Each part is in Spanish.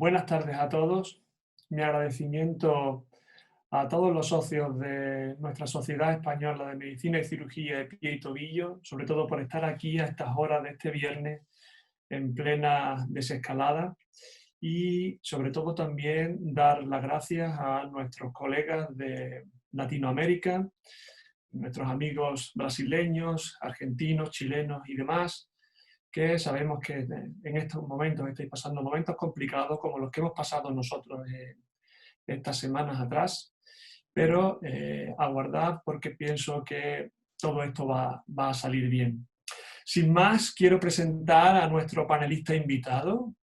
Buenas tardes a todos. Mi agradecimiento a todos los socios de nuestra Sociedad Española de Medicina y Cirugía de Pie y Tobillo, sobre todo por estar aquí a estas horas de este viernes en plena desescalada, y sobre todo también dar las gracias a nuestros colegas de Latinoamérica, nuestros amigos brasileños, argentinos, chilenos y demás, que sabemos que en estos momentos estáis pasando momentos complicados como los que hemos pasado nosotros estas semanas atrás, pero aguardad, porque pienso que todo esto va a salir bien. Sin más, quiero presentar a nuestro panelista invitado.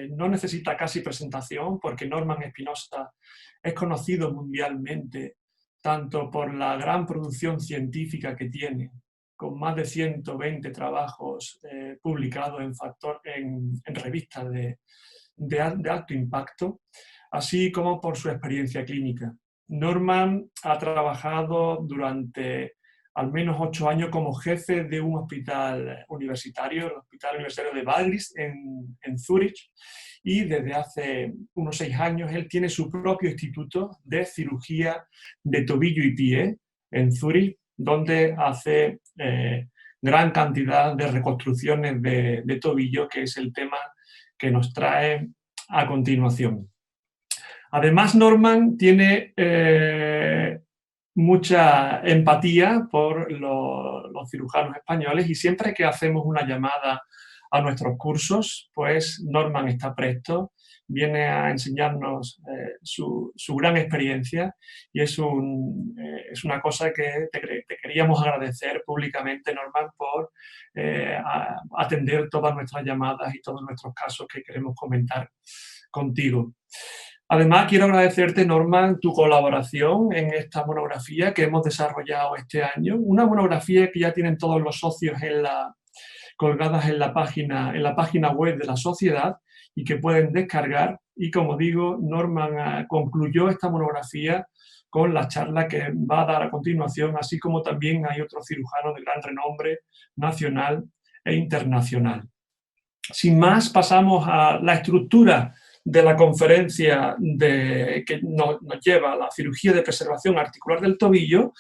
No necesita casi presentación porque Norman Espinosa es conocido mundialmente tanto por la gran producción científica que tiene, con más de 120 trabajos publicados en revistas de alto impacto, así como por su experiencia clínica. Norman ha trabajado durante al menos 8 años como jefe de un hospital universitario, el Hospital Universitario de Bagris, en Zúrich, y desde hace unos 6 años él tiene su propio instituto de cirugía de tobillo y pie en Zúrich, donde hace gran cantidad de reconstrucciones de tobillo, que es el tema que nos trae a continuación. Además, Norman tiene mucha empatía por los cirujanos españoles, y siempre que hacemos una llamada a nuestros cursos, pues Norman está presto, viene a enseñarnos su gran experiencia, y es una cosa que te queríamos agradecer públicamente, Norman, por atender todas nuestras llamadas y todos nuestros casos que queremos comentar contigo. Además, quiero agradecerte, Norman, tu colaboración en esta monografía que hemos desarrollado este año. Una monografía que ya tienen todos los socios colgadas en la página web de la sociedad y que pueden descargar. Y como digo, Norman concluyó esta monografía con la charla que va a dar a continuación, así como también hay otros cirujanos de gran renombre nacional e internacional. Sin más, pasamos a la estructura de la conferencia que nos lleva a la cirugía de preservación articular del tobillo.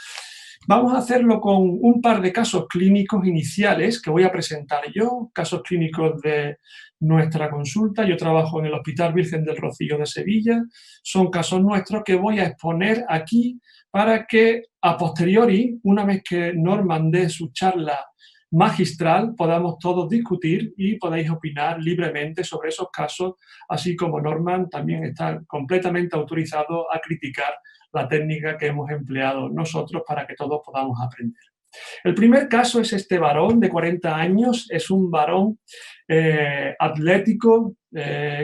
Vamos a hacerlo con un par de casos clínicos iniciales que voy a presentar yo, casos clínicos de nuestra consulta. Yo trabajo en el Hospital Virgen del Rocío de Sevilla. Son casos nuestros que voy a exponer aquí para que a posteriori, una vez que Norman dé su charla magistral, podamos todos discutir y podéis opinar libremente sobre esos casos, así como Norman también está completamente autorizado a criticar la técnica que hemos empleado nosotros para que todos podamos aprender. El primer caso es este varón de 40 años, es un varón atlético,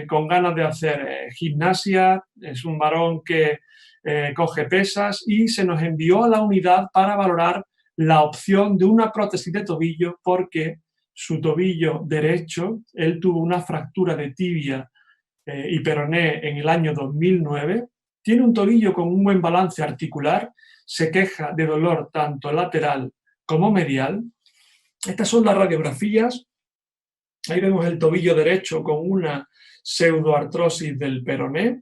con ganas de hacer gimnasia, es un varón que coge pesas, y se nos envió a la unidad para valorar la opción de una prótesis de tobillo porque su tobillo derecho, él tuvo una fractura de tibia y peroné en el año 2009, tiene un tobillo con un buen balance articular, se queja de dolor tanto lateral como medial. Estas son las radiografías. Ahí vemos el tobillo derecho con una pseudoartrosis del peroné.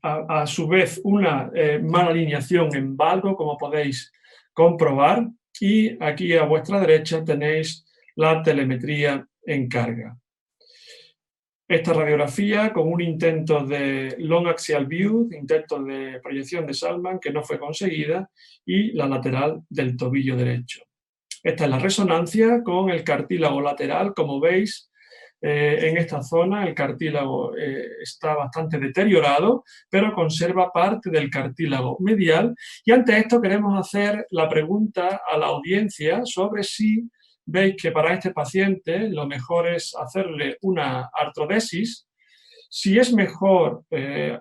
A su vez, una mala alineación en valgo, como podéis comprobar, y aquí a vuestra derecha tenéis la telemetría en carga. Esta radiografía con un intento de long axial view, intento de proyección de Salman, que no fue conseguida, y la lateral del tobillo derecho. Esta es la resonancia con el cartílago lateral. Como veis, en esta zona el cartílago está bastante deteriorado, pero conserva parte del cartílago medial. Y ante esto queremos hacer la pregunta a la audiencia sobre si veis que para este paciente lo mejor es hacerle una artrodesis, si es mejor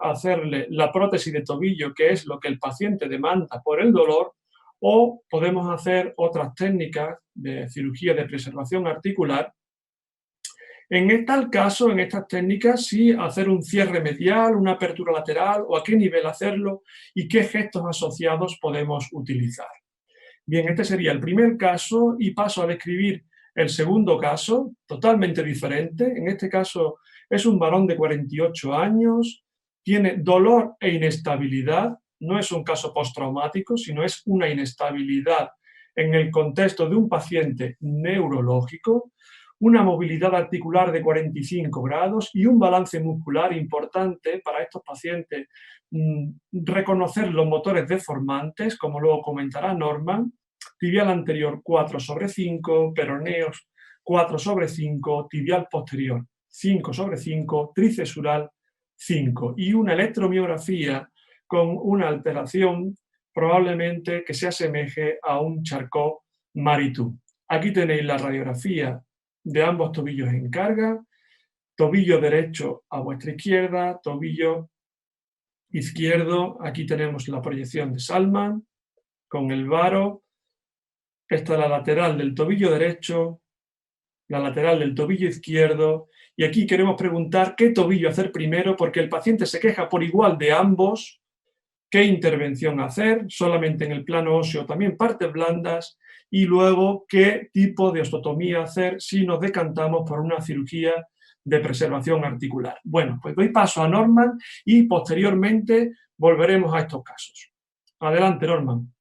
hacerle la prótesis de tobillo, que es lo que el paciente demanda por el dolor, o podemos hacer otras técnicas de cirugía de preservación articular. En tal caso, en estas técnicas, sí hacer un cierre medial, una apertura lateral, o a qué nivel hacerlo y qué gestos asociados podemos utilizar. Bien, este sería el primer caso, y paso a describir el segundo caso, totalmente diferente. En este caso Es un varón de 48 años, tiene dolor e inestabilidad, no es un caso postraumático, sino es una inestabilidad en el contexto de un paciente neurológico, una movilidad articular de 45 grados y un balance muscular importante para estos pacientes. Reconocer los motores deformantes, como luego comentará Norman, tibial anterior 4/5, peroneos 4/5, tibial posterior 5/5, tricesural 5 y una electromiografía con una alteración probablemente que se asemeje a un Charcot-Marie-Tooth. Aquí tenéis la radiografía de ambos tobillos en carga, tobillo derecho a vuestra izquierda, tobillo izquierdo, aquí tenemos la proyección de Salman con el varo, esta es la lateral del tobillo derecho, la lateral del tobillo izquierdo, y aquí queremos preguntar qué tobillo hacer primero, porque el paciente se queja por igual de ambos, qué intervención hacer, solamente en el plano óseo, también partes blandas, y luego qué tipo de osteotomía hacer si nos decantamos por una cirugía de preservación articular. Bueno, pues doy paso a Norman y posteriormente volveremos a estos casos. Adelante, Norman.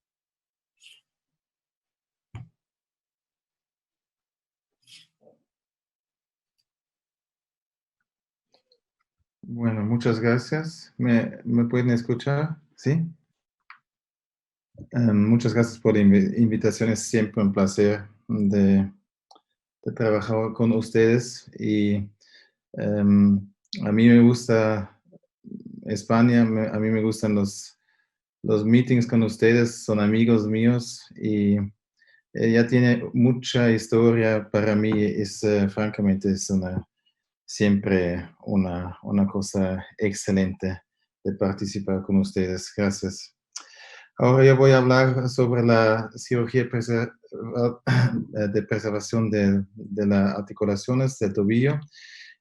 Bueno, muchas gracias. ¿Me pueden escuchar? ¿Sí? Muchas gracias por la invitación. Es siempre un placer de trabajar con ustedes. Y a mí me gusta España, a mí me gustan los meetings con ustedes, son amigos míos y ella tiene mucha historia para mí. Francamente, es siempre una cosa excelente de participar con ustedes. Gracias. Ahora yo voy a hablar sobre la cirugía de preservación de las articulaciones del tobillo.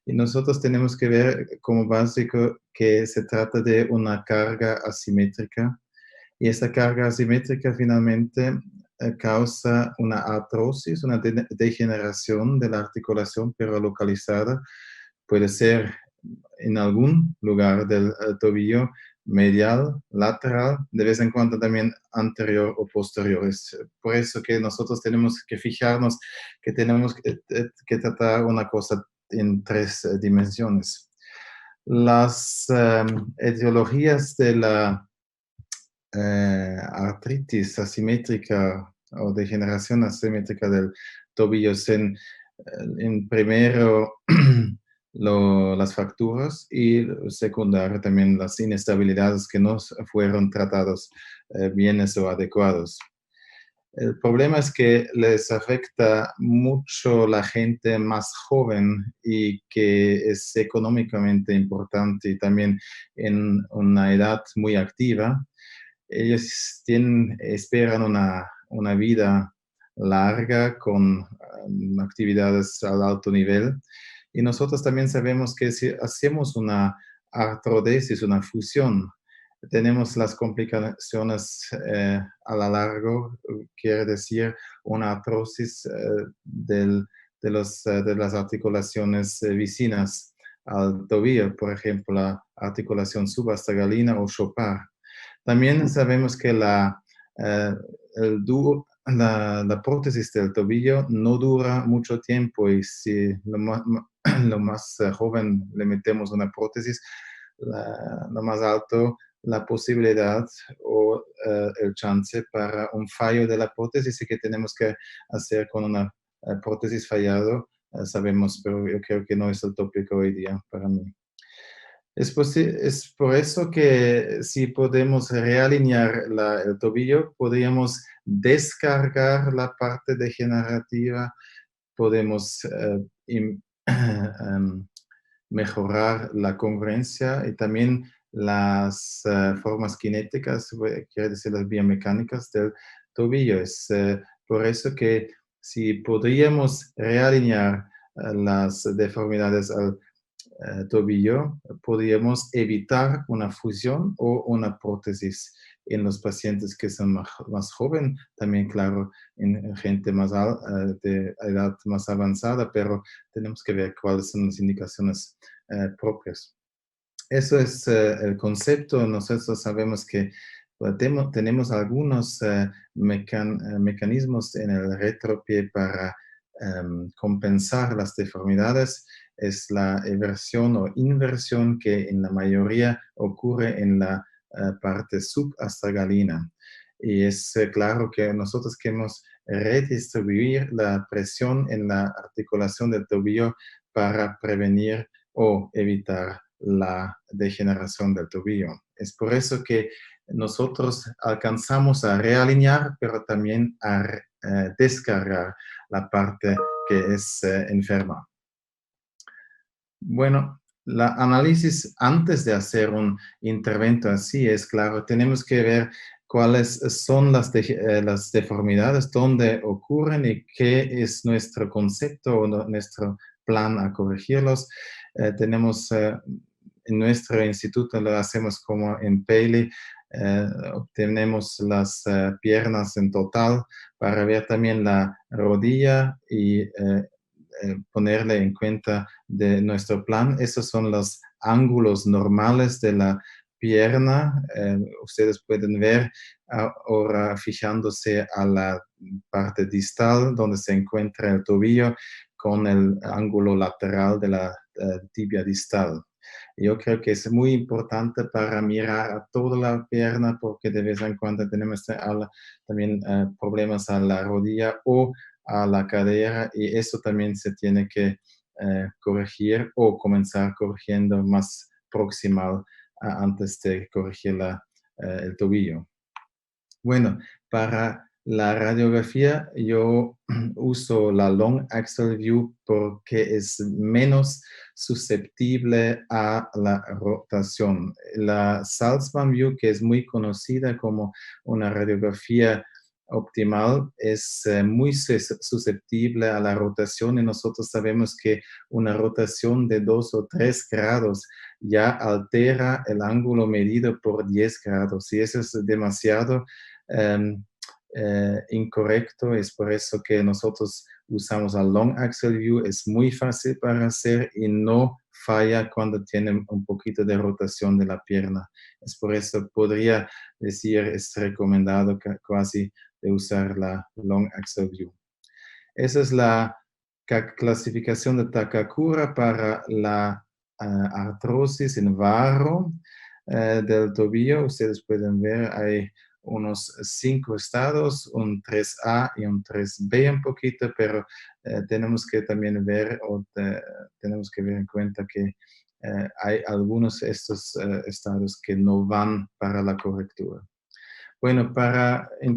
Y nosotros tenemos que ver como básico que se trata de una carga asimétrica. Y esa carga asimétrica finalmente causa una artrosis, una degeneración de la articulación, pero localizada. Puede ser en algún lugar del tobillo, medial, lateral, de vez en cuando también anterior o posterior. Es por eso que nosotros tenemos que fijarnos que tenemos que tratar una cosa en tres dimensiones. Las etiologías de la artritis asimétrica o degeneración asimétrica del tobillo en primero las fracturas y secundario también las inestabilidades que no fueron tratados bien o adecuados. El problema es que les afecta mucho la gente más joven y que es económicamente importante y también en una edad muy activa. Ellos esperan una vida larga con actividades al alto nivel. Y nosotros también sabemos que si hacemos una artrodesis, una fusión, tenemos las complicaciones a lo largo, quiere decir una artrosis de las articulaciones vecinas al tobillo, por ejemplo, la articulación subastagalina o Chopard. También sabemos que eh, la prótesis del tobillo no dura mucho tiempo y si lo más joven le metemos una prótesis, lo más alto la posibilidad o el chance para un fallo de la prótesis y que tenemos que hacer con una prótesis fallado, sabemos, pero yo creo que no es el tópico hoy día para mí. Es por eso que si podemos realinear el tobillo, podríamos descargar la parte degenerativa, podemos mejorar la congruencia y también las formas cinéticas, quiere decir las biomecánicas del tobillo. Es por eso que si podríamos realinear las deformidades al tobillo, podríamos evitar una fusión o una prótesis. en los pacientes que son más joven, también, claro, en gente de edad más avanzada, pero tenemos que ver cuáles son las indicaciones propias. Eso es el concepto. Nosotros sabemos que tenemos algunos mecanismos en el retropie para compensar las deformidades. Es la eversión o inversión que en la mayoría ocurre en la parte subastragalina. Y es claro que nosotros queremos redistribuir la presión en la articulación del tobillo para prevenir o evitar la degeneración del tobillo. Es por eso que nosotros alcanzamos a realinear, pero también a descargar la parte que es enferma. Bueno, la análisis antes de hacer un intervento así es claro, tenemos que ver cuáles son las deformidades, dónde ocurren y qué es nuestro concepto o nuestro plan a corregirlos. Tenemos en nuestro instituto lo hacemos como en Paley, obtenemos las piernas en total para ver también la rodilla y ponerle en cuenta de nuestro plan. Esos son los ángulos normales de la pierna. Ustedes pueden ver ahora fijándose a la parte distal donde se encuentra el tobillo con el ángulo lateral de la tibia distal. Yo creo que es muy importante para mirar a toda la pierna porque de vez en cuando tenemos también problemas a la rodilla o a la cadera y eso también se tiene que corregir o comenzar corrigiendo más proximal antes de corregir el tobillo. Bueno, para la radiografía yo uso la Long Axial View porque es menos susceptible a la rotación. La Salzmann View, que es muy conocida como una radiografía optimal, es muy susceptible a la rotación y nosotros sabemos que una rotación de 2 o 3 grados ya altera el ángulo medido por 10 grados y eso es demasiado incorrecto. Es por eso que nosotros usamos la Long Axial View. Es muy fácil para hacer y no falla cuando tiene un poquito de rotación de la pierna. Es por eso podría decir, es recomendado casi de usar la Long Axial View. Esa es la clasificación de Takakura para la artrosis en varro del tobillo. Ustedes pueden ver, hay unos 5 estados, un 3A y un 3B un poquito, pero tenemos que también ver tenemos que ver en cuenta que hay algunos de estos estados que no van para la correctura. Bueno,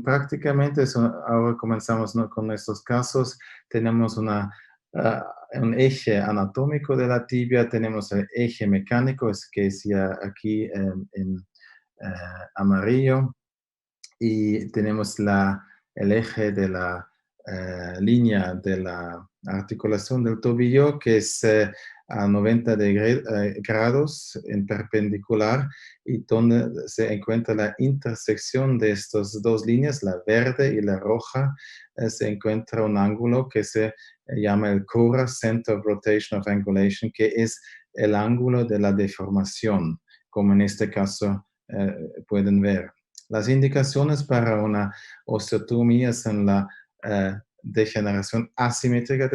prácticamente ahora comenzamos, ¿no?, con estos casos. Tenemos un eje anatómico de la tibia, tenemos el eje mecánico, que es ya aquí en amarillo, y tenemos el eje de la línea de la articulación del tobillo, que es a 90 grados en perpendicular, y donde se encuentra la intersección de estas dos líneas, la verde y la roja, se encuentra un ángulo que se llama el CORA, Center of Rotation of Angulation, que es el ángulo de la deformación, como en este caso pueden ver. Las indicaciones para una osteotomía son la degeneración asimétrica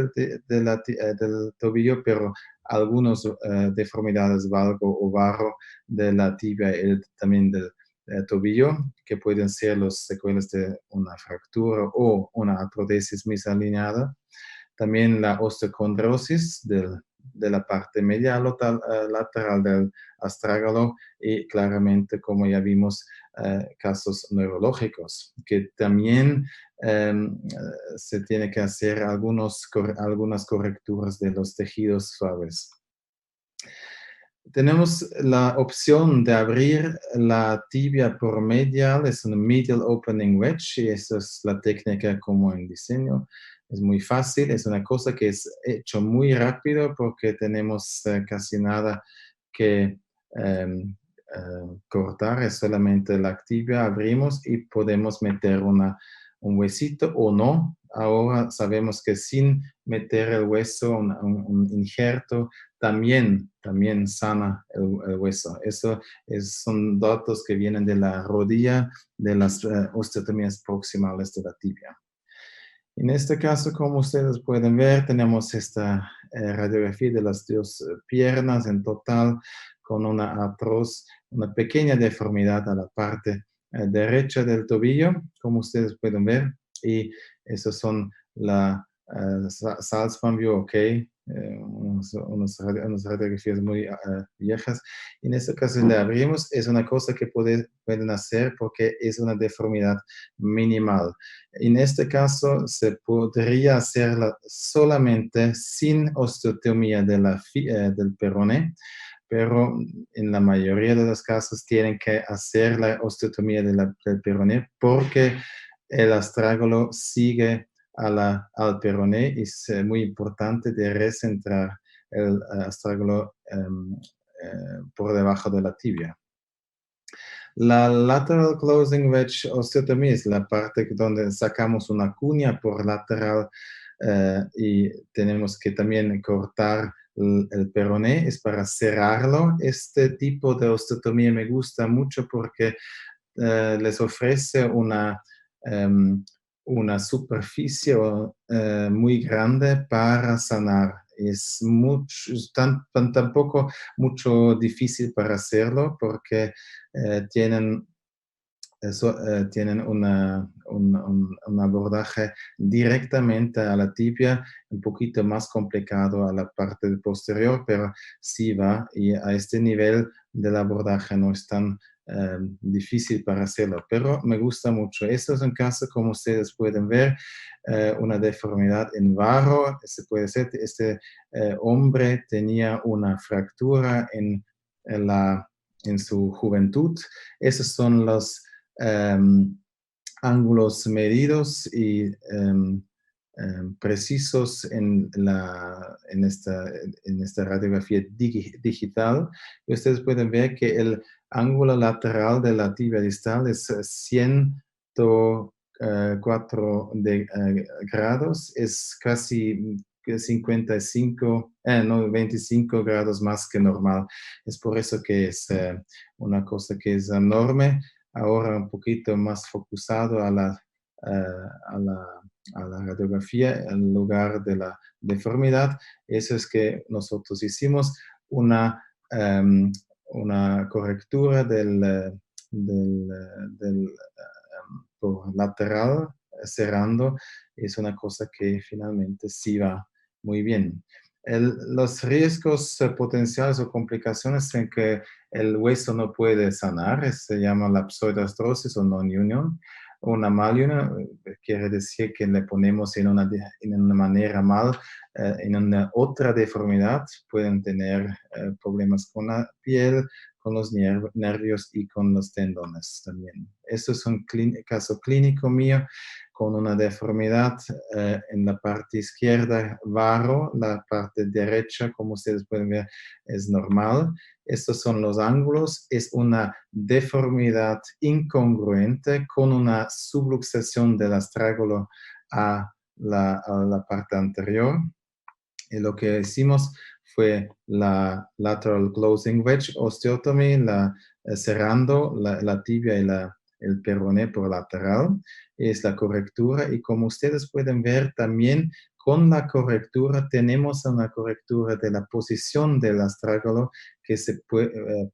del tobillo, pero algunas deformidades valgo o barro de la tibia y también del tobillo, que pueden ser los secuelas de una fractura o una artrodesis misalineada. También la osteocondrosis de la parte media lateral del astrágalo y claramente, como ya vimos, casos neurológicos, que también se tiene que hacer algunas correcturas de los tejidos suaves. Tenemos la opción de abrir la tibia por medial, es un medial opening wedge, y esa es la técnica como en diseño. Es muy fácil, es una cosa que es hecho muy rápido porque tenemos casi nada que cortar, es solamente la tibia, abrimos y podemos meter un huesito o no. Ahora sabemos que sin meter el hueso, un injerto, también sana el hueso. Eso son datos que vienen de la rodilla, de las osteotomías proximales de la tibia. En este caso, como ustedes pueden ver, tenemos esta radiografía de las dos piernas en total con una pequeña deformidad a la parte derecha del tobillo, como ustedes pueden ver. Y esos son la Salzmann-View, ok, unas radiografías muy viejas. En este caso le abrimos, es una cosa que pueden hacer porque es una deformidad minimal. En este caso se podría hacerla solamente sin osteotomía del peroné, pero en la mayoría de los casos tienen que hacer la osteotomía del peroné porque el astrágalo sigue al peroné y es muy importante de recentrar el astrágalo por debajo de la tibia. La lateral closing wedge osteotomía es la parte donde sacamos una cuña por lateral y tenemos que también cortar el peroné, es para cerrarlo. Este tipo de osteotomía me gusta mucho porque les ofrece una superficie muy grande para sanar. Es tampoco mucho difícil para hacerlo porque tienen tienen un abordaje directamente a la tibia, un poquito más complicado a la parte posterior, pero sí va y a este nivel del abordaje no es tan difícil para hacerlo, pero me gusta mucho. Esto es un caso, como ustedes pueden ver, una deformidad en barro. Se puede ser, este hombre tenía una fractura en su juventud. Esos son los ángulos medidos y precisos en esta radiografía digital. Y ustedes pueden ver que el ángulo lateral de la tibia distal es 104 grados, es casi 55, no, 25 grados más que normal. Es por eso que es una cosa que es enorme. Ahora un poquito más focusado a la radiografía en lugar de la deformidad. Eso es que nosotros hicimos una correctura por lateral, cerrando. Es una cosa que finalmente sí va muy bien. Los riesgos potenciales o complicaciones en que el hueso no puede sanar se llama la pseudoartrosis o non-union. Una malunion quiere decir que le ponemos en una manera mal, en una otra deformidad. Pueden tener problemas con la piel, con los nervios y con los tendones también. Esto es un caso clínico mío con una deformidad en la parte izquierda, varro, la parte derecha, como ustedes pueden ver, es normal. Estos son los ángulos, es una deformidad incongruente con una subluxación del astrágalo a la parte anterior. Y lo que hicimos fue la lateral closing wedge osteotomy, cerrando la tibia y el peroné por lateral. Es la correctura y como ustedes pueden ver también con la correctura tenemos una correctura de la posición del astrágalo que se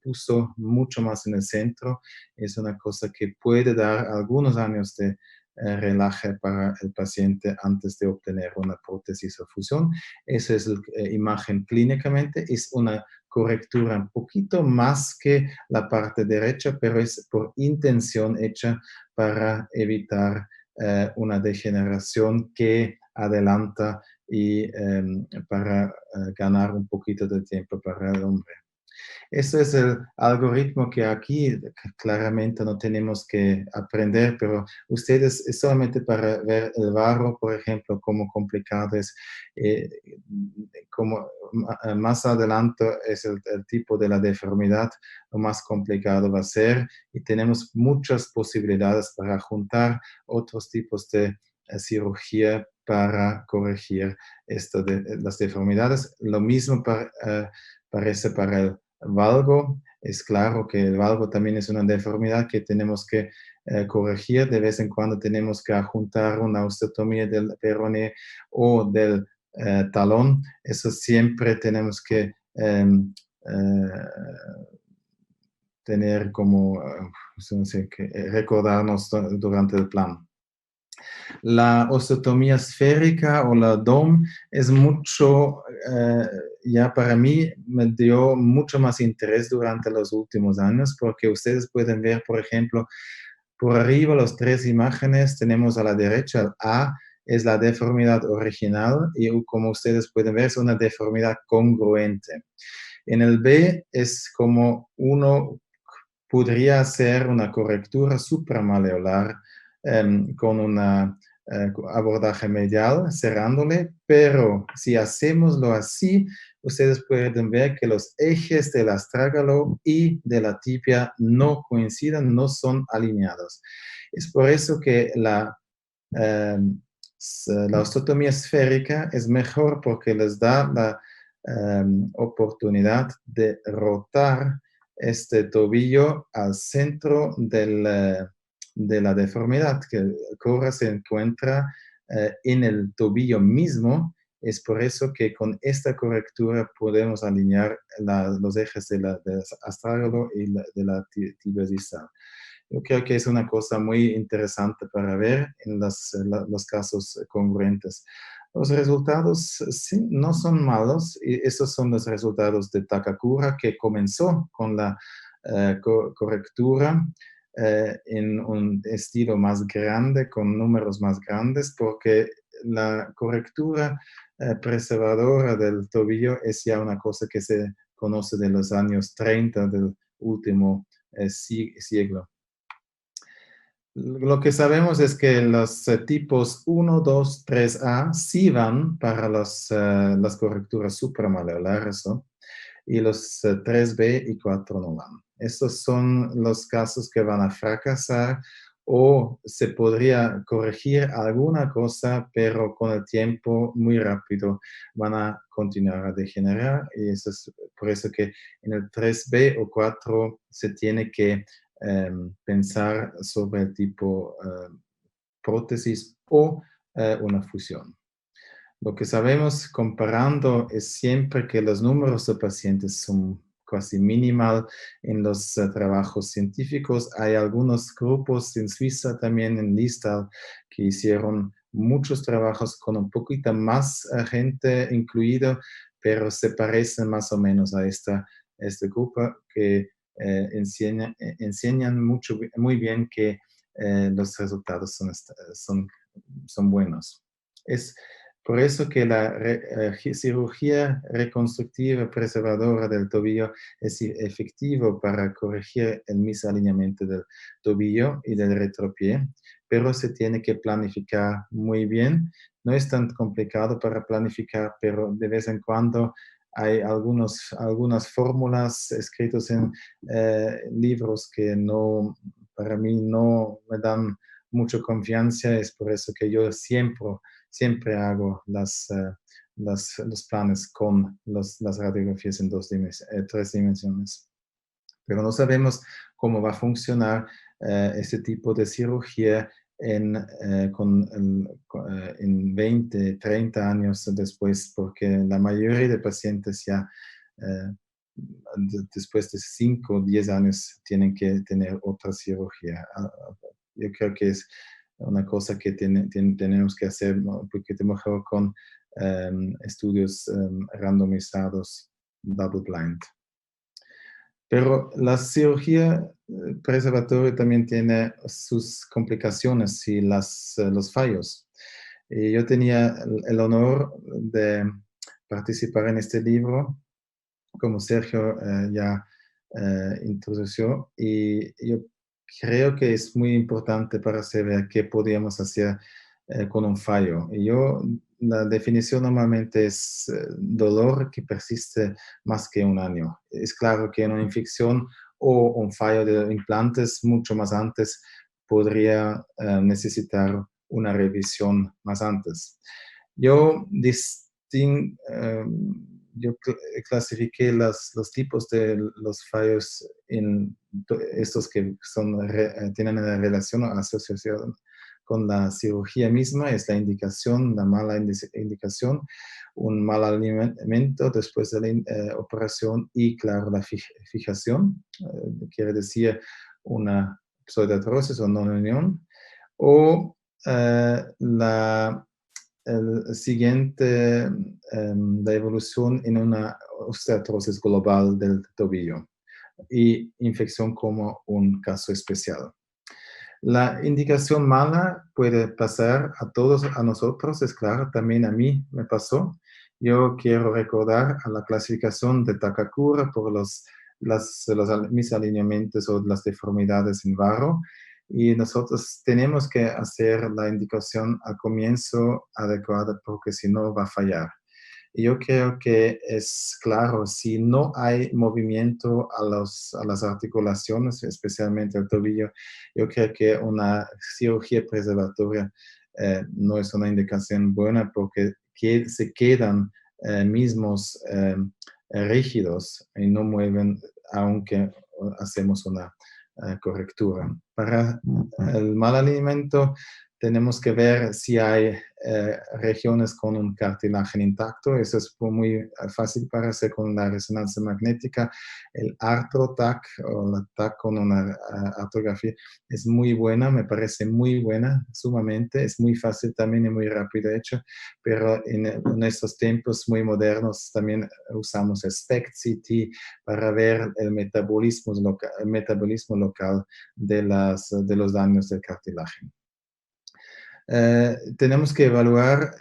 puso mucho más en el centro. Es una cosa que puede dar algunos años de relaje para el paciente antes de obtener una prótesis o fusión. Esa es la imagen clínicamente, es una correctura un poquito más que la parte derecha, pero es por intención hecha para evitar una degeneración que adelanta y para ganar un poquito de tiempo para el hombre. Eso es el algoritmo que aquí claramente no tenemos que aprender, pero ustedes es solamente para ver el barro, por ejemplo, cómo complicado es, eh, como más adelante es el tipo de la deformidad, lo más complicado va a ser y tenemos muchas posibilidades para juntar otros tipos de cirugía para corregir las deformidades. Lo mismo parece para el valgo. Es claro que el valgo también es una deformidad que tenemos que corregir. De vez en cuando tenemos que juntar una osteotomía del peroné o del talón. Eso siempre tenemos que tener como, no sé, recordarnos durante el plan. La osteotomía esférica o la DOM es mucho, ya para mí me dio mucho más interés durante los últimos años porque ustedes pueden ver, por ejemplo, por arriba las tres imágenes tenemos a la derecha el A, es la deformidad original y como ustedes pueden ver es una deformidad congruente. En el B es como uno podría hacer una correctura supramaleolar con una abordaje medial, cerrándole, pero si hacemoslo así, ustedes pueden ver que los ejes del astrágalo y de la tibia no coinciden, no son alineados. Es por eso que la osteotomía esférica es mejor porque les da la oportunidad de rotar este tobillo al centro de la deformidad, que el cora se encuentra en el tobillo mismo. Es por eso que con esta correctura podemos alinear los ejes del astrágalo y de la tibia distal. Yo creo que es una cosa muy interesante para ver en los casos congruentes. Los resultados sí, no son malos y esos son los resultados de Takakura que comenzó con la correctura en un estilo más grande, con números más grandes, porque la correctura preservadora del tobillo es ya una cosa que se conoce de los años 30 del último siglo. Lo que sabemos es que los tipos 1, 2, 3A sí van para las correcturas supramaleolares, ¿no? Y los 3B y 4 no van. Estos son los casos que van a fracasar o se podría corregir alguna cosa, pero con el tiempo muy rápido van a continuar a degenerar y eso es por eso que en el 3B o 4 se tiene que pensar sobre el tipo prótesis o una fusión. Lo que sabemos comparando es siempre que los números de pacientes son casi minimal en los trabajos científicos. Hay algunos grupos en Suiza, también en Listal, que hicieron muchos trabajos con un poquito más gente incluido, pero se parecen más o menos a este grupo que enseñan muy bien que los resultados son buenos. Es por eso que la cirugía reconstructiva preservadora del tobillo es efectivo para corregir el misalineamiento del tobillo y del retropié, pero se tiene que planificar muy bien. No es tan complicado para planificar, pero de vez en cuando hay algunas fórmulas escritas en libros que no, para mí no me dan mucha confianza. Es por eso que yo siempre hago los planes con las radiografías en 3 dimensiones. Pero no sabemos cómo va a funcionar ese tipo de cirugía en 20, 30 años después, porque la mayoría de pacientes ya después de 5 o 10 años tienen que tener otra cirugía. Yo creo que es una cosa que tenemos que hacer un poquito mejor con estudios randomizados, double blind. Pero la cirugía preservatoria también tiene sus complicaciones y los fallos. Y yo tenía el honor de participar en este libro como Sergio ya introdujo, y yo creo que es muy importante para saber qué podríamos hacer con un fallo. La definición normalmente es dolor que persiste más que un año. Es claro que una infección o un fallo de implantes mucho más antes podría necesitar una revisión más antes. Yo clasifiqué los tipos de los fallos en estos que tienen una relación o asociación con la cirugía misma, es la indicación, la mala indicación, un mal alimento después de la operación y, claro, la fijación, quiere decir una pseudoartrosis o non-unión, o la el siguiente, la evolución en una osteoartrosis global del tobillo y infección como un caso especial. La indicación mala puede pasar a todos, a nosotros, es claro, también a mí me pasó. Yo quiero recordar a la clasificación de Takakura por mis alineamientos o las deformidades en barro, y nosotros tenemos que hacer la indicación al comienzo adecuada porque si no va a fallar. Yo creo que es claro, si no hay movimiento a las articulaciones, especialmente el tobillo, yo creo que una cirugía preservatoria no es una indicación buena porque se quedan mismos rígidos y no mueven aunque hacemos una correctura. Para el mal alimento tenemos que ver si hay regiones con un cartilaje intacto. Eso es muy fácil para hacer con la resonancia magnética. El ArthroTac o la TAC con una artrografía es muy buena, me parece muy buena, sumamente. Es muy fácil también y muy rápido hecho, pero en estos tiempos muy modernos también usamos SPECT-CT para ver el metabolismo local de los daños del cartilaje. Tenemos que evaluar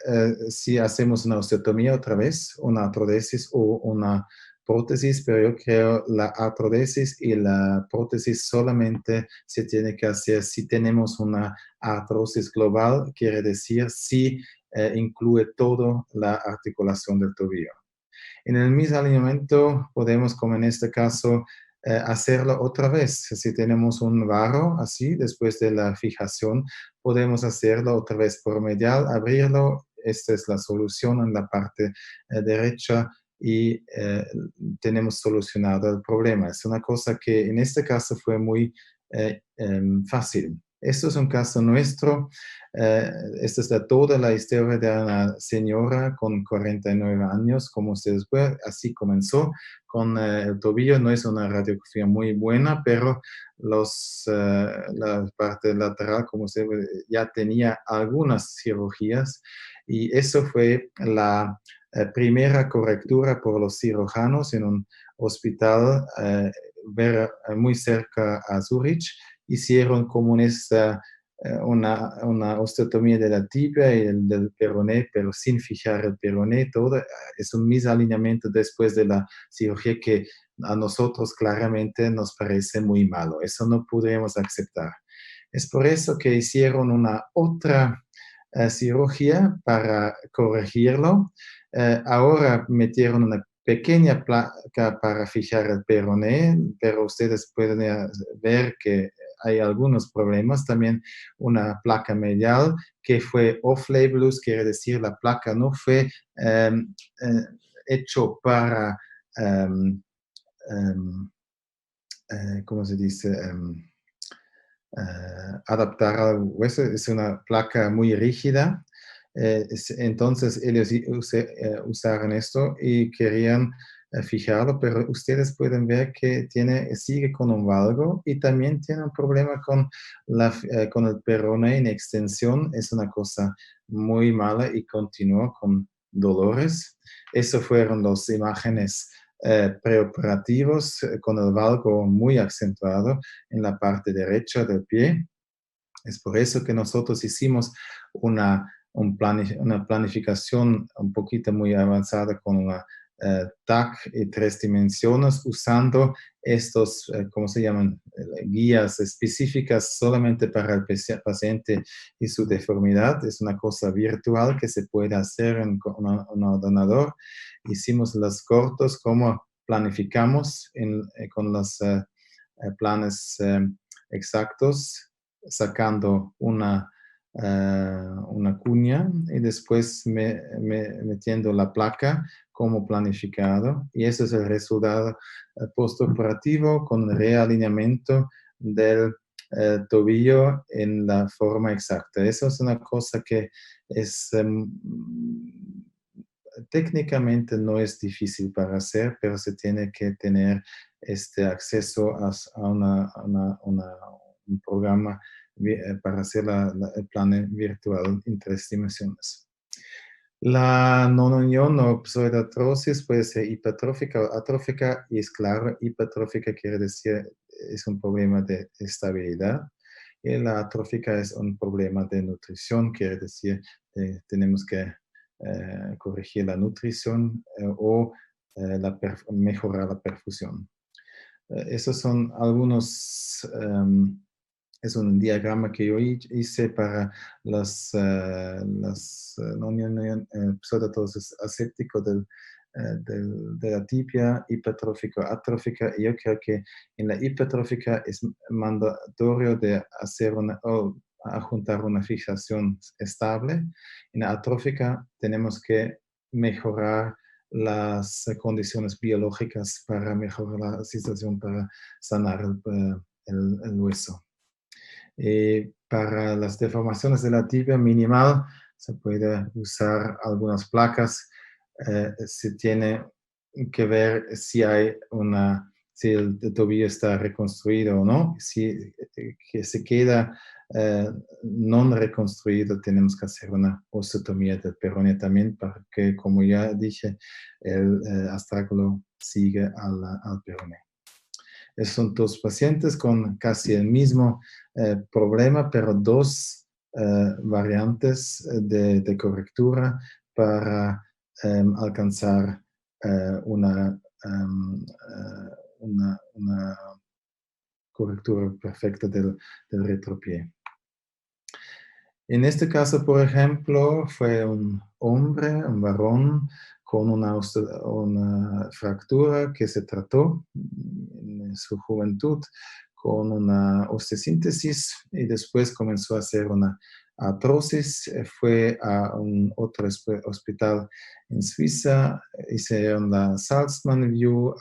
si hacemos una osteotomía otra vez, una artrodesis o una prótesis, pero yo creo la artrodesis y la prótesis solamente se tiene que hacer si tenemos una artrosis global, quiere decir si incluye toda la articulación del tobillo. En el misalineamiento podemos, como en este caso, hacerlo otra vez. Si tenemos un barro así, después de la fijación, podemos hacerlo otra vez por medial, abrirlo. Esta es la solución en la parte derecha y tenemos solucionado el problema. Es una cosa que en este caso fue muy fácil. Esto es un caso nuestro. Esta es toda la historia de una señora con 49 años, como ustedes pueden, así comenzó con el tobillo. No es una radiografía muy buena, pero la parte lateral, como ustedes ya tenía algunas cirugías, y eso fue la primera correctura por los cirujanos en un hospital muy cerca a Zurich. Hicieron como una osteotomía de la tibia y del peroné, pero sin fijar el peroné. Todo es un misalineamiento después de la cirugía que a nosotros claramente nos parece muy malo. Eso no podríamos aceptar. Es por eso que hicieron una otra cirugía para corregirlo. Ahora metieron una pequeña placa para fijar el peroné, pero ustedes pueden ver que hay algunos problemas. También una placa medial que fue off-label, quiere decir la placa no fue hecho para, ¿cómo se dice? Adaptar al hueso. Es una placa muy rígida. Entonces ellos usaron esto y querían fijarlo, pero ustedes pueden ver que sigue con un valgo y también tiene un problema con el peroné en extensión. Es una cosa muy mala y continuó con dolores. Eso fueron las imágenes preoperativos con el valgo muy acentuado en la parte derecha del pie. Es por eso que nosotros hicimos una planificación un poquito muy avanzada con una TAC y 3 dimensiones usando estos, ¿cómo se llaman? Guías específicas solamente para el paciente y su deformidad. Es una cosa virtual que se puede hacer en un ordenador. Hicimos los cortos, como planificamos con los planes exactos, sacando una cuña y después metiendo la placa como planificado, y ese es el resultado postoperativo con realineamiento del tobillo en la forma exacta. Eso es una cosa que es técnicamente no es difícil para hacer, pero se tiene que tener este acceso a un programa para hacer el plan virtual en 3 dimensiones. La non-unión o pseudoartrosis puede ser hipertrófica o atrófica, y es claro, hipertrófica quiere decir es un problema de estabilidad, y la atrófica es un problema de nutrición, quiere decir tenemos que corregir la nutrición o mejorar la perfusión. Esos son algunos, es un diagrama que yo hice para las pseudoartrosis aséptico de la tibia, hipertrófico, atrófica, y yo creo que en la hipertrófica es mandatorio de hacer juntar una fijación estable. En la atrófica tenemos que mejorar las condiciones biológicas para mejorar la situación, para sanar el hueso. Para las deformaciones de la tibia minimal se puede usar algunas placas. Se tiene que ver si el tobillo está reconstruido o no. Si que se queda no reconstruido, tenemos que hacer una osteotomía del peroné también, para que, como ya dije, el astrágalo sigue al peroné. Esos son 2 pacientes con casi el mismo problema, pero 2 variantes de correctura para alcanzar una correctura perfecta del retropié. En este caso, por ejemplo, fue un hombre, un varón, con una fractura que se trató en su juventud con una osteosíntesis, y después comenzó a hacer una artrosis. Fue a un otro hospital en Suiza, hicieron la Salzmann View.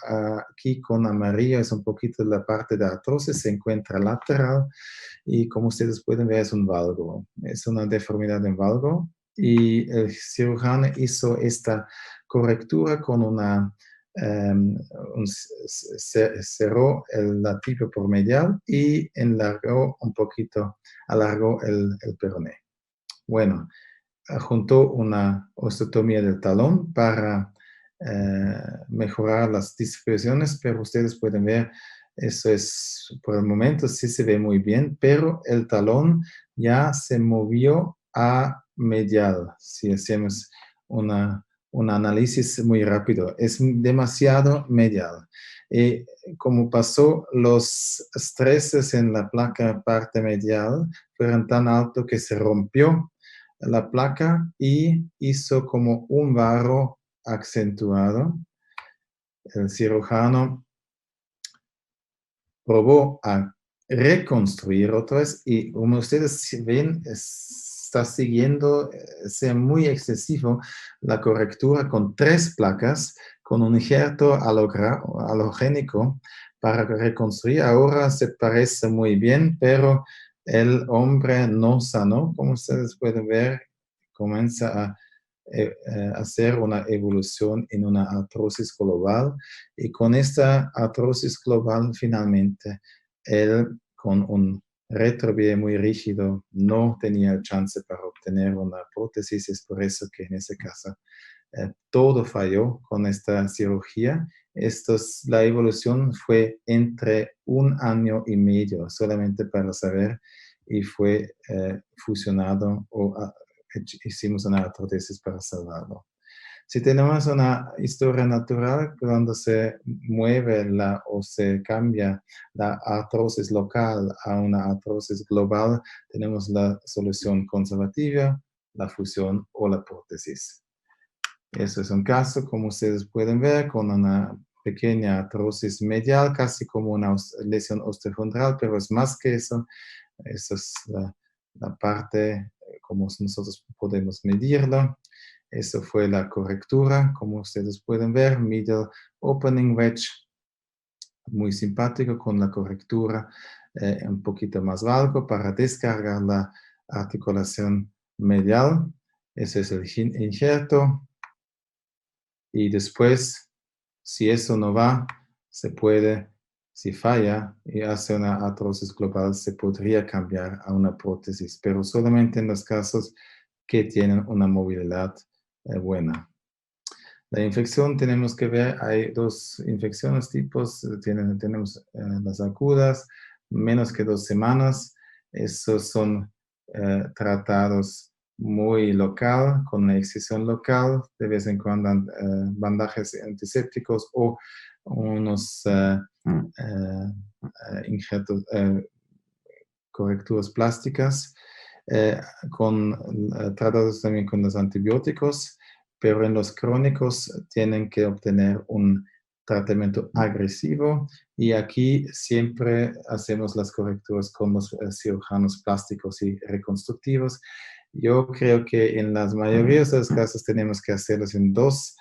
Aquí con amarillo es un poquito la parte de artrosis, se encuentra lateral, y como ustedes pueden ver es un valgo, es una deformidad en valgo, y el cirujano hizo esta correctura con cerró la tibia por medial y alargó el peroné. Bueno, juntó una osteotomía del talón para mejorar las dispersiones, pero ustedes pueden ver, eso es, por el momento sí se ve muy bien, pero el talón ya se movió a medial. Si hacemos un análisis muy rápido, es demasiado medial. Como pasó, los estreses en la placa parte medial fueron tan altos que se rompió la placa y hizo como un barro acentuado. El cirujano probó a reconstruir otra vez, y como ustedes ven, está siguiendo, sea muy excesivo, la correctura con 3 placas, con un injerto halogénico para reconstruir. Ahora se parece muy bien, pero el hombre no sanó. Como ustedes pueden ver, comienza a hacer una evolución en una artrosis global, y con esta artrosis global finalmente él, con un retropié muy rígido, no tenía chance para obtener una prótesis. Es por eso que en ese caso todo falló con esta cirugía. La evolución fue entre 1 año y medio, solamente para saber, y fue fusionado, o hicimos una prótesis para salvarlo. Si tenemos una historia natural, cuando se mueve o se cambia la artrosis local a una artrosis global, tenemos la solución conservativa, la fusión o la prótesis. Eso es un caso, como ustedes pueden ver, con una pequeña artrosis medial, casi como una lesión osteochondral, pero es más que eso. Esa es la parte, como nosotros podemos medirlo. Eso fue la correctura, como ustedes pueden ver, middle opening wedge, muy simpático con la correctura un poquito más largo para descargar la articulación medial. Ese es el injerto. Y después, si eso no va, se puede, si falla y hace una artrosis global, se podría cambiar a una prótesis, pero solamente en los casos que tienen una movilidad buena. La infección tenemos que ver, hay dos infecciones tipos, tenemos las agudas, menos que 2 semanas, esos son tratados muy local, con una excisión local, de vez en cuando bandajes antisépticos o unos injertos, correcturas plásticas, tratados también con los antibióticos, pero en los crónicos tienen que obtener un tratamiento agresivo y aquí siempre hacemos las correcturas con los cirujanos plásticos y reconstructivos. Yo creo que en las mayorías de los casos tenemos que hacerlos en 2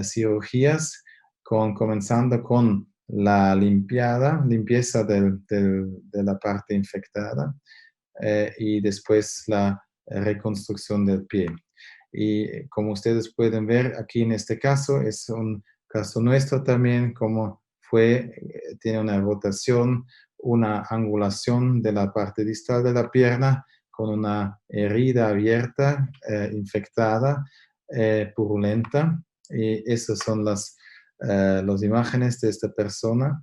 cirugías, comenzando con la limpieza de la parte infectada y después la reconstrucción del pie. Y como ustedes pueden ver aquí en este caso, es un caso nuestro también, como tiene una rotación, una angulación de la parte distal de la pierna con una herida abierta, infectada, purulenta. Y esas son las imágenes de esta persona.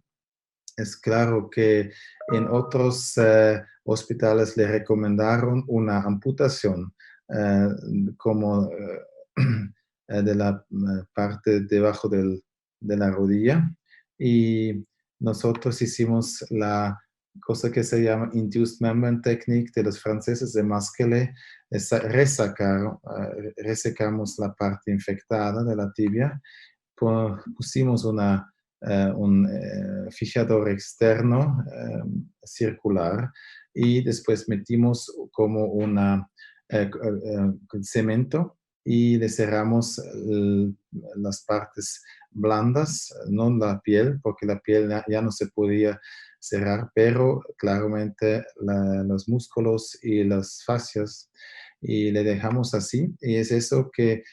Es claro que en otros hospitales le recomendaron una amputación como de la parte debajo de la rodilla y nosotros hicimos la cosa que se llama Induced Membrane Technique de los franceses de Masquelet, resecamos la parte infectada de la tibia, pusimos un fijador externo circular y después metimos como cemento y le cerramos las partes blandas, no la piel, porque la piel ya no se podía cerrar, pero claramente los músculos y las fascias y le dejamos así y es eso que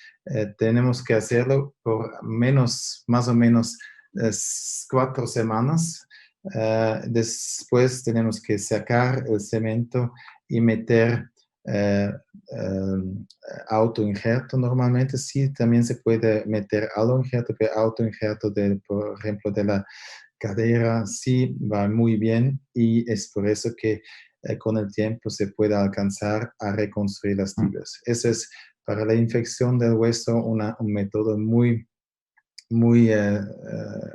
tenemos que hacerlo por más o menos 4 semanas. Después tenemos que sacar el cemento y meter autoinjerto normalmente. Sí, también se puede meter autoinjerto, pero autoinjerto, por ejemplo, de la cadera, sí va muy bien y es por eso que con el tiempo se puede alcanzar a reconstruir las tibias. Ese es para la infección del hueso un método muy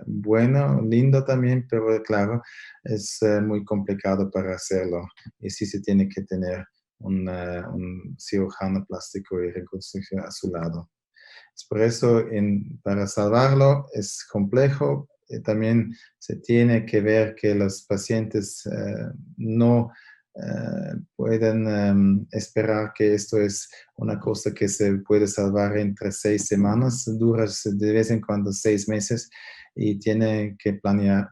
bueno, lindo también, pero claro, es muy complicado para hacerlo y sí se tiene que tener un cirujano plástico y reconstrucción a su lado. Es por eso, para salvarlo es complejo. También se tiene que ver que los pacientes no pueden esperar que esto es una cosa que se puede salvar entre 6 semanas, dura de vez en cuando 6 meses y tiene que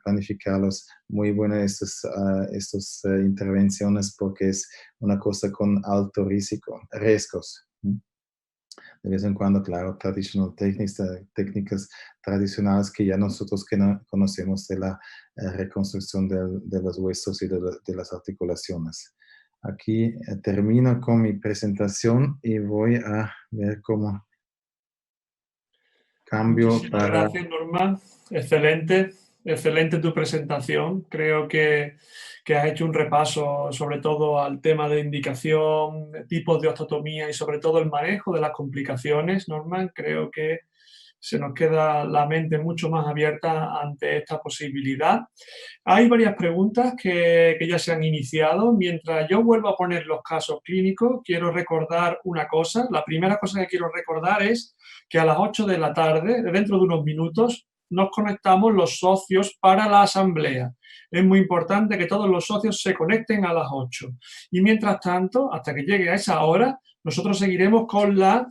planificarlos muy bueno estas intervenciones porque es una cosa con alto riesgos. De vez en cuando, claro, técnicas tradicionales que ya nosotros que no conocemos de la reconstrucción de los huesos y de las articulaciones. Aquí termino con mi presentación y voy a ver cómo cambio Muchísimas para... gracias, Norma. Excelente, excelente tu presentación. Creo que has hecho un repaso sobre todo al tema de indicación, tipos de osteotomía y sobre todo el manejo de las complicaciones, Norma. Creo que se nos queda la mente mucho más abierta ante esta posibilidad. Hay varias preguntas que ya se han iniciado. Mientras yo vuelvo a poner los casos clínicos, quiero recordar una cosa. La primera cosa que quiero recordar es que a las 8 de la tarde, dentro de unos minutos, nos conectamos los socios para la asamblea. Es muy importante que todos los socios se conecten a las 8. Y mientras tanto, hasta que llegue a esa hora, nosotros seguiremos con la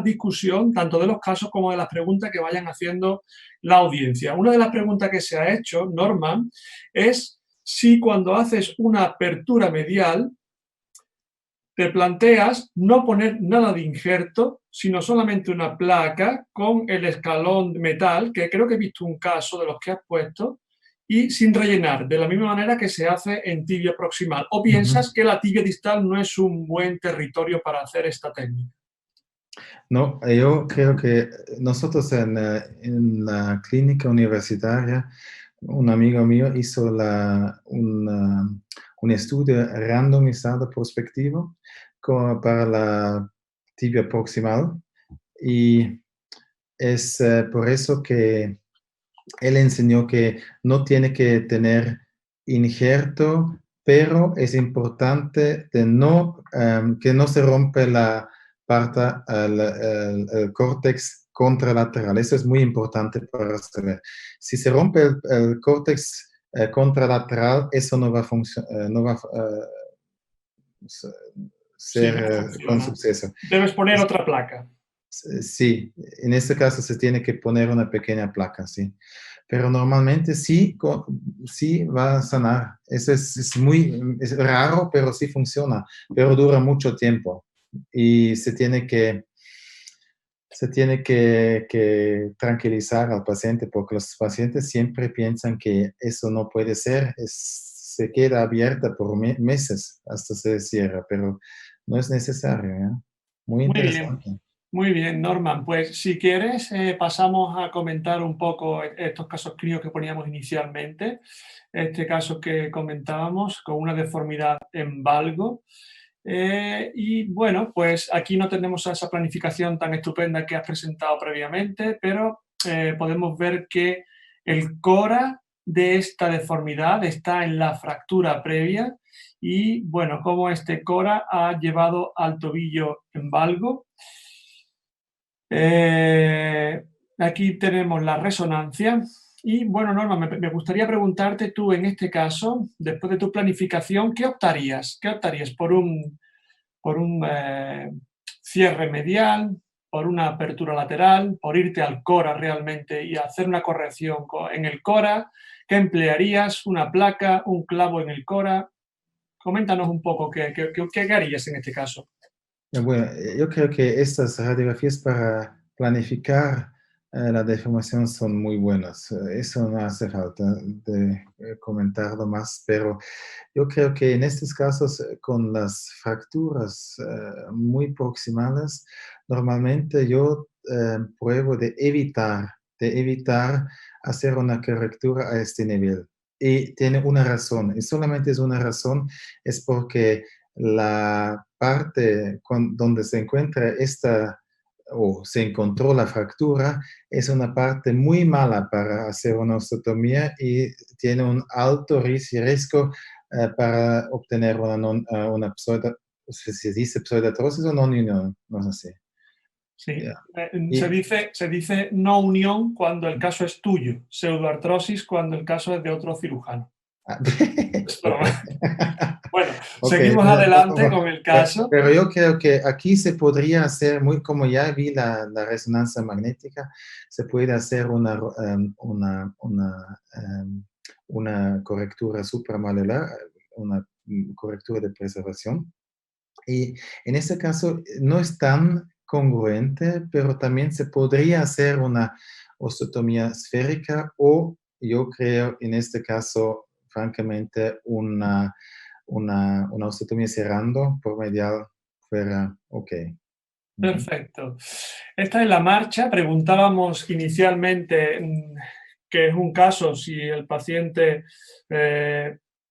discusión tanto de los casos como de las preguntas que vayan haciendo la audiencia. Una de las preguntas que se ha hecho, Norman, es si cuando haces una apertura medial te planteas no poner nada de injerto, sino solamente una placa con el escalón de metal, que creo que he visto un caso de los que has puesto, y sin rellenar, de la misma manera que se hace en tibia proximal. ¿O piensas que la tibia distal no es un buen territorio para hacer esta técnica? No, yo creo que nosotros en la clínica universitaria, un amigo mío hizo un estudio randomizado prospectivo para la tibia proximal y es por eso que él enseñó que no tiene que tener injerto, pero es importante que no se rompe la parte, el córtex contralateral. Eso es muy importante para saber. Si se rompe el córtex contralateral, eso no va a no va a Sí, ser no con funciona. suceso. Debes poner otra placa. Sí, en este caso se tiene que poner una pequeña placa, sí. Pero normalmente sí, sí va a sanar. Eso es raro, pero sí funciona. Pero dura mucho tiempo. Y se tiene que tranquilizar al paciente, porque los pacientes siempre piensan que eso no puede ser. Se queda abierta por meses hasta se cierra, pero no es necesario, ¿ya? Muy Muy bien. interesante. Muy bien, Norman. Pues si quieres, pasamos a comentar un poco estos casos clínicos que poníamos inicialmente. Este caso que comentábamos con una deformidad en valgo. Y bueno, pues aquí no tenemos esa planificación tan estupenda que has presentado previamente, pero podemos ver que el cora de esta deformidad está en la fractura previa y bueno, cómo este cora ha llevado al tobillo en valgo. Aquí tenemos la resonancia y bueno, Norma, me gustaría preguntarte tú en este caso, después de tu planificación, ¿qué optarías? ¿Qué optarías? ¿Por un cierre medial, por una apertura lateral, por irte al cora realmente y hacer una corrección en el cora? ¿Qué emplearías? ¿Una placa, un clavo en el cora? Coméntanos un poco qué harías en este caso. Bueno, yo creo que estas radiografías para planificar la deformación son muy buenas. Eso no hace falta de comentarlo más, pero yo creo que en estos casos, con las fracturas muy proximales, normalmente yo pruebo de evitar hacer una correctura a este nivel. Y tiene una razón, y solamente es una razón, es porque la parte donde se encuentra o se encontró la fractura es una parte muy mala para hacer una osteotomía y tiene un alto riesgo para obtener una se dice pseudoartrosis o non-unión, no sé si. Sí, Ya. se dice no unión cuando el caso es tuyo, pseudoartrosis cuando el caso es de otro cirujano. Ah, Es ok. broma. Bueno, Ok, seguimos adelante con el caso. pero yo creo que aquí se podría hacer, muy como ya vi la resonancia magnética, se puede hacer una correctura supramalular, una correctura de preservación. Y en este caso no es tan congruente, pero también se podría hacer una osteotomía esférica o yo creo en este caso, francamente, una osteotomía cerrando por medial fuera ok. Ujú. Perfecto. Esta es la marcha. Preguntábamos inicialmente que es un caso si el paciente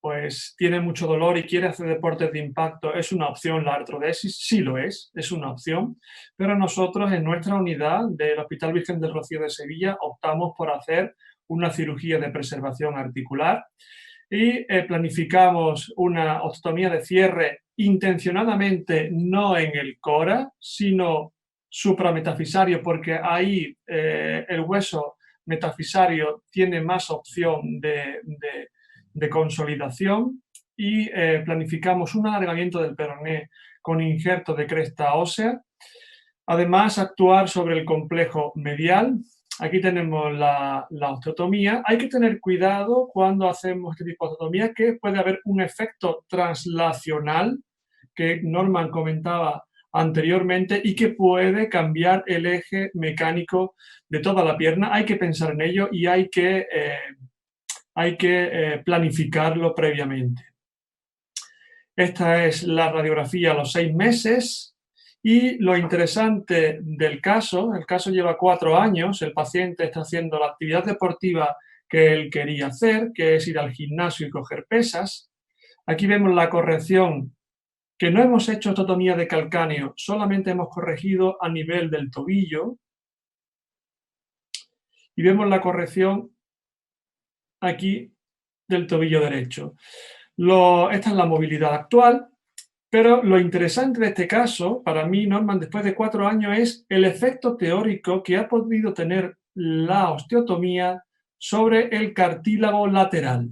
pues tiene mucho dolor y quiere hacer deportes de impacto, ¿es una opción la artrodesis? Sí lo es una opción, pero nosotros en nuestra unidad del Hospital Virgen del Rocío de Sevilla optamos por hacer una cirugía de preservación articular y planificamos una osteotomía de cierre intencionadamente no en el cora, sino suprametafisario, porque ahí el hueso metafisario tiene más opción de consolidación y planificamos un alargamiento del peroné con injerto de cresta ósea. Además, actuar sobre el complejo medial. Aquí tenemos la osteotomía. Hay que tener cuidado cuando hacemos este tipo de osteotomía, que puede haber un efecto translacional, que Norman comentaba anteriormente, y que puede cambiar el eje mecánico de toda la pierna. Hay que pensar en ello y hay que planificarlo previamente. Esta es la radiografía a los 6 meses. Y lo interesante del caso, el caso lleva 4 años, el paciente está haciendo la actividad deportiva que él quería hacer, que es ir al gimnasio y coger pesas. Aquí vemos la corrección, que no hemos hecho osteotomía de calcáneo, solamente hemos corregido a nivel del tobillo. Y vemos la corrección aquí del tobillo derecho. Esta es la movilidad actual. Pero lo interesante de este caso, para mí, Norman, después de 4 años, es el efecto teórico que ha podido tener la osteotomía sobre el cartílago lateral.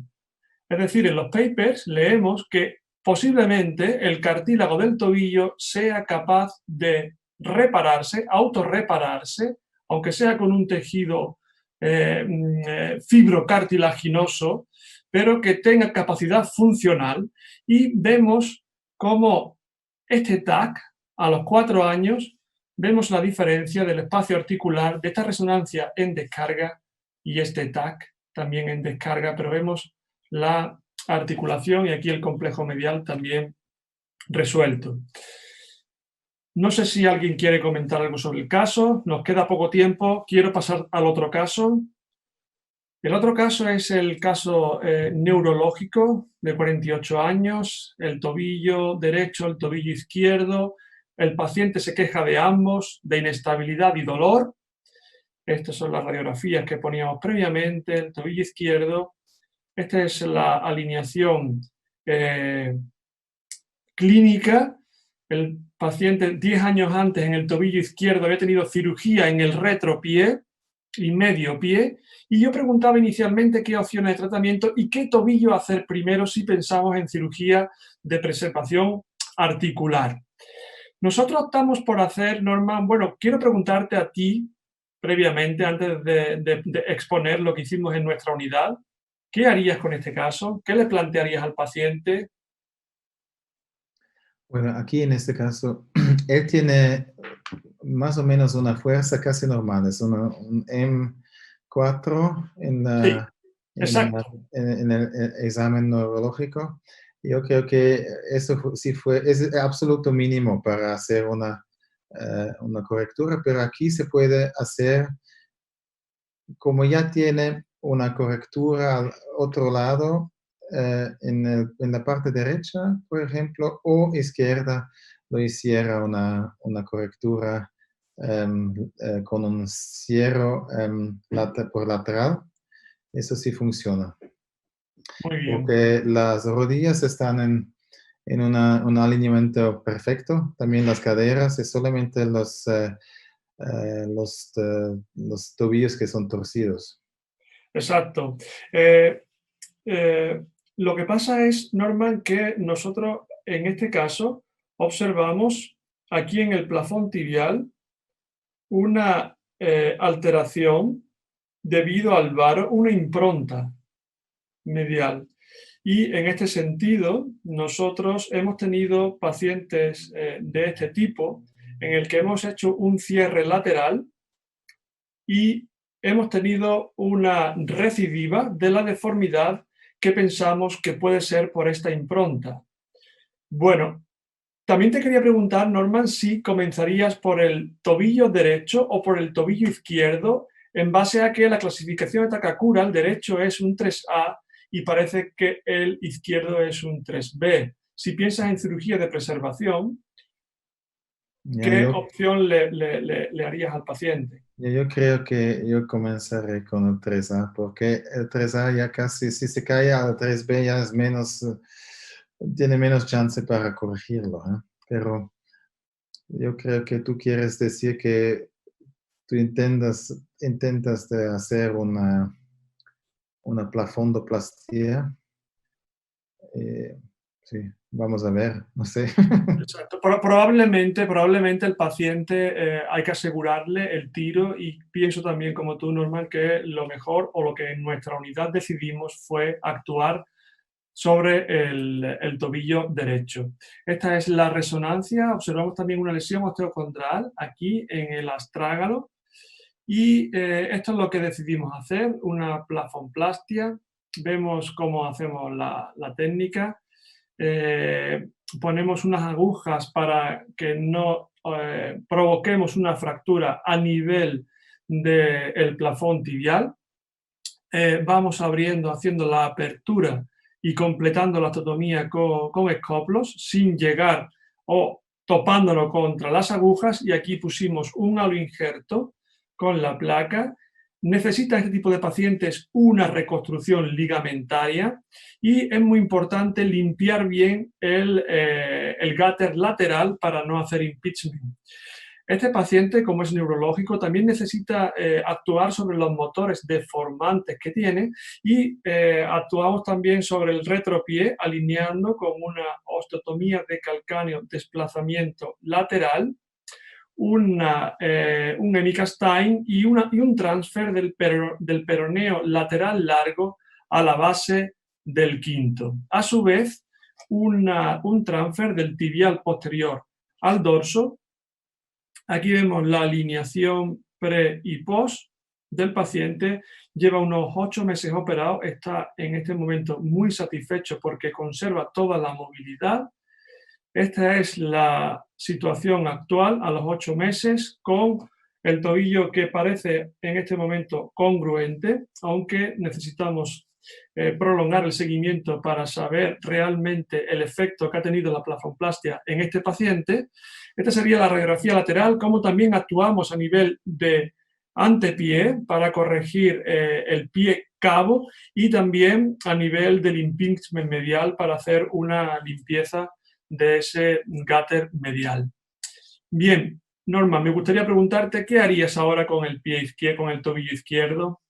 Es decir, en los papers leemos que posiblemente el cartílago del tobillo sea capaz de repararse, autorrepararse, aunque sea con un tejido fibrocartilaginoso, pero que tenga capacidad funcional, y vemos como este TAC, a los 4 años, vemos la diferencia del espacio articular de esta resonancia en descarga y este TAC también en descarga, pero vemos la articulación y aquí el complejo medial también resuelto. No sé si alguien quiere comentar algo sobre el caso, nos queda poco tiempo, quiero pasar al otro caso. El otro caso es el caso neurológico de 48 años, el tobillo derecho, el tobillo izquierdo, el paciente se queja de ambos, de inestabilidad y dolor. Estas son las radiografías que poníamos previamente, el tobillo izquierdo. Esta es la alineación clínica. El paciente 10 años antes en el tobillo izquierdo había tenido cirugía en el retropié y medio pie, y yo preguntaba inicialmente qué opciones de tratamiento y qué tobillo hacer primero si pensamos en cirugía de preservación articular. Nosotros optamos por hacer, Norman, bueno, quiero preguntarte a ti previamente, antes de exponer lo que hicimos en nuestra unidad, ¿qué harías con este caso? ¿Qué le plantearías al paciente? Bueno, aquí en este caso, él tiene más o menos una fuerza casi normal, es un M4 Sí, exacto. en el examen neurológico. Yo creo que eso sí es absoluto mínimo para hacer una correctura, pero aquí se puede hacer, como ya tiene una correctura al otro lado, en la parte derecha, por ejemplo, o izquierda, lo hiciera una correctura con un cierre por lateral. Eso sí funciona. Muy bien. Porque las rodillas están en un alineamiento perfecto, también las caderas, es solamente los tobillos que son torcidos. Exacto. Lo que pasa es, Norman, que nosotros en este caso observamos aquí en el plafón tibial una alteración debido al varo, una impronta medial. Y en este sentido, nosotros hemos tenido pacientes de este tipo en el que hemos hecho un cierre lateral y hemos tenido una recidiva de la deformidad que pensamos que puede ser por esta impronta. Bueno, también te quería preguntar, Norman, si comenzarías por el tobillo derecho o por el tobillo izquierdo, en base a que la clasificación de Takakura, el derecho es un 3A y parece que el izquierdo es un 3B. Si piensas en cirugía de preservación, Ya ¿qué yo, opción le harías al paciente? yo creo que yo comenzaré con el 3A, porque el 3A ya casi, si se cae al 3B ya es menos, tiene menos chance para corregirlo, ¿eh? Pero yo creo que tú quieres decir que tú intentas de hacer una plafondoplastia. Sí, vamos a ver, no sé. Exacto. Probablemente el paciente hay que asegurarle el tiro y pienso también como tú, Norman, que lo mejor o lo que en nuestra unidad decidimos fue actuar sobre el tobillo derecho. Esta es la resonancia. Observamos también una lesión osteocondral aquí en el astrágalo y esto es lo que decidimos hacer, una plafonplastia. Vemos cómo hacemos la técnica. Ponemos unas agujas para que no provoquemos una fractura a nivel del plafón tibial. Vamos abriendo, haciendo la apertura y completando la osteotomía con escoplos sin llegar o topándolo contra las agujas, y aquí pusimos un aloinjerto con la placa. Necesita este tipo de pacientes una reconstrucción ligamentaria y es muy importante limpiar bien el gutter lateral para no hacer impeachment. Este paciente, como es neurológico, también necesita actuar sobre los motores deformantes que tiene y actuamos también sobre el retropié, alineando con una osteotomía de calcáneo, desplazamiento lateral, un hemicastain y un transfer del peroneo lateral largo a la base del quinto. A su vez, un transfer del tibial posterior al dorso. Aquí vemos la alineación pre y post del paciente. Lleva unos 8 meses operado, está en este momento muy satisfecho porque conserva toda la movilidad. Esta es la situación actual a los 8 meses, con el tobillo que parece en este momento congruente, aunque necesitamos prolongar el seguimiento para saber realmente el efecto que ha tenido la plafonplastia en este paciente. Esta sería la radiografía lateral, como también actuamos a nivel de antepié para corregir el pie cabo y también a nivel del impingement medial para hacer una limpieza de ese gutter medial. Bien, Norma, me gustaría preguntarte, ¿qué harías ahora con el pie izquierdo, con el tobillo izquierdo?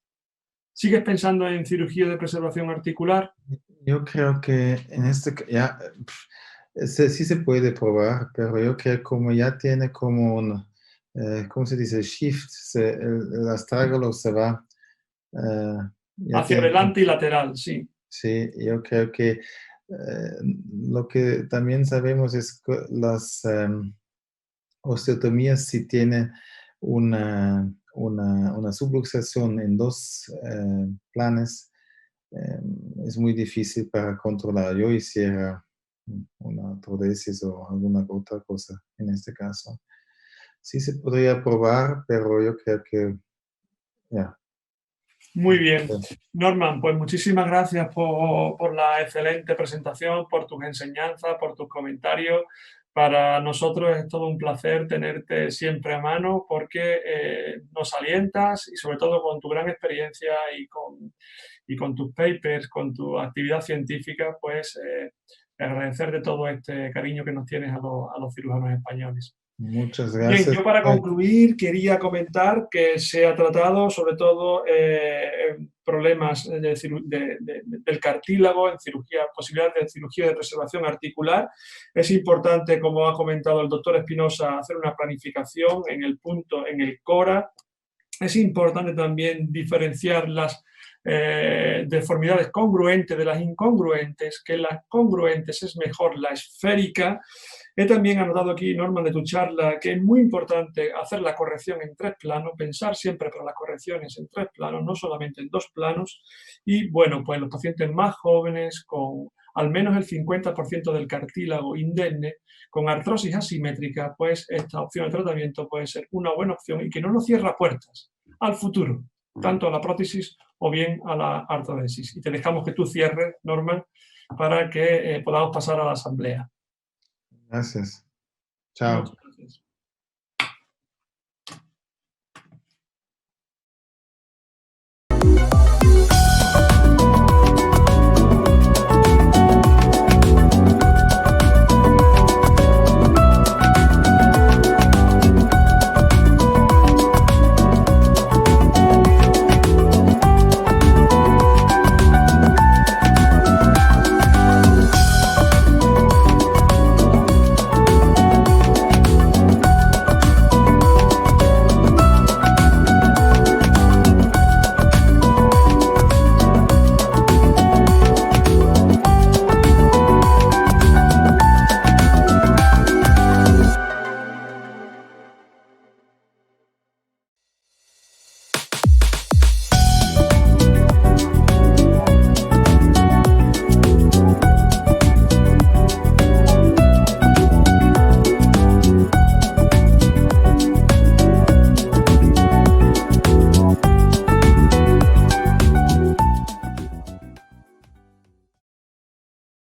¿Sigues pensando en cirugía de preservación articular? Yo creo que en ya, sí se puede probar, pero yo creo como ya tiene como un, ¿cómo se dice? Shift, el astrágalo se va, eh, ya Hacia tiene adelante y lateral, sí. sí, yo creo que lo que también sabemos es que las osteotomías si tiene una subluxación en dos planes, es muy difícil para controlar. Yo hiciera una protesis o alguna otra cosa en este caso. Sí se podría probar, pero yo creo que ya. Muy bien. Norman, pues muchísimas gracias por la excelente presentación, por tus enseñanzas, por tus comentarios. Para nosotros es todo un placer tenerte siempre a mano porque nos alientas y sobre todo con tu gran experiencia y con tus papers, con tu actividad científica, pues agradecer de todo este cariño que nos tienes a los cirujanos españoles. Muchas Bien, gracias. yo para concluir quería comentar que se ha tratado sobre todo problemas del cartílago, en cirugía, posibilidades de cirugía de preservación articular. Es importante, como ha comentado el doctor Espinosa, hacer una planificación en el punto, en el CORA. Es importante también diferenciar las deformidades congruentes de las incongruentes, que las congruentes es mejor la esférica. He también anotado aquí, Norman, de tu charla, que es muy importante hacer la corrección en 3 planos, pensar siempre para las correcciones en 3 planos, no solamente en 2 planos. Y bueno, pues los pacientes más jóvenes, con al menos el 50% del cartílago indemne, con artrosis asimétrica, pues esta opción de tratamiento puede ser una buena opción y que no nos cierra puertas al futuro. tanto a la prótesis o bien a la artrodesis. Y te dejamos que tú cierres, Norman, para que podamos pasar a la asamblea. Gracias. Chao.